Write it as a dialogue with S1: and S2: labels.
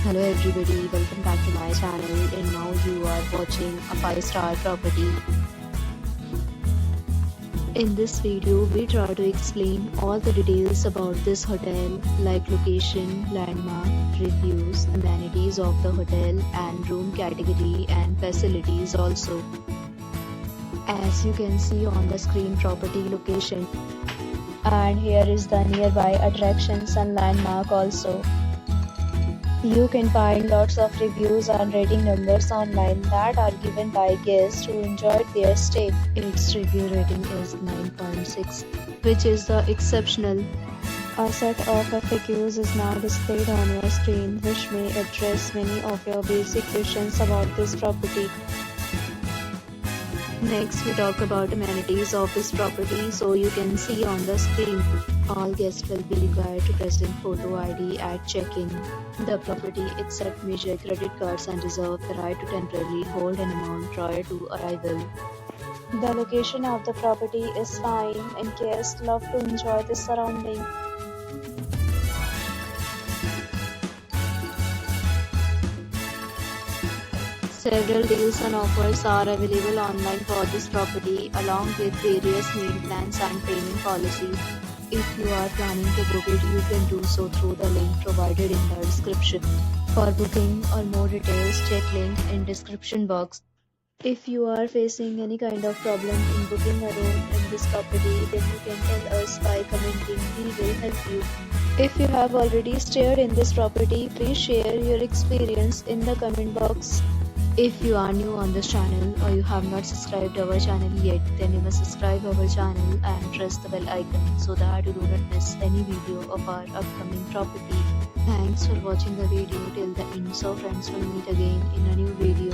S1: Hello everybody, welcome back to my channel, and now you are watching a 5-star property. In this video, we try to explain all the details about this hotel, like location, landmark, reviews, amenities of the hotel and room category and facilities also. As you can see on the screen, property location, and here is the nearby attractions and landmark also. You can find lots of reviews and rating numbers online that are given by guests who enjoyed their stay. Its review rating is 9.6, which is the exceptional. A set of FAQs is now displayed on your screen, which may address many of your basic questions about this property. Next, we talk about amenities of this property. So you can see on the screen, all guests will be required to present photo ID at check-in. The property accepts major credit cards and reserves the right to temporarily hold an amount prior to arrival. The location of the property is fine and guests love to enjoy the surrounding. Several deals and offers are available online for this property, along with various meal plans and payment policies. If you are planning to book it, you can do so through the link provided in the description. For booking or more details, check link in description box. If you are facing any kind of problem in booking a room in this property, then you can tell us by commenting. We will help you. If you have already stayed in this property, please share your experience in the comment box. If you are new on this channel or you have not subscribed our channel yet, then you must subscribe our channel and press the bell icon so that you do not miss any video of our upcoming property. Thanks for watching the video till the end. So friends, will meet again in a new video.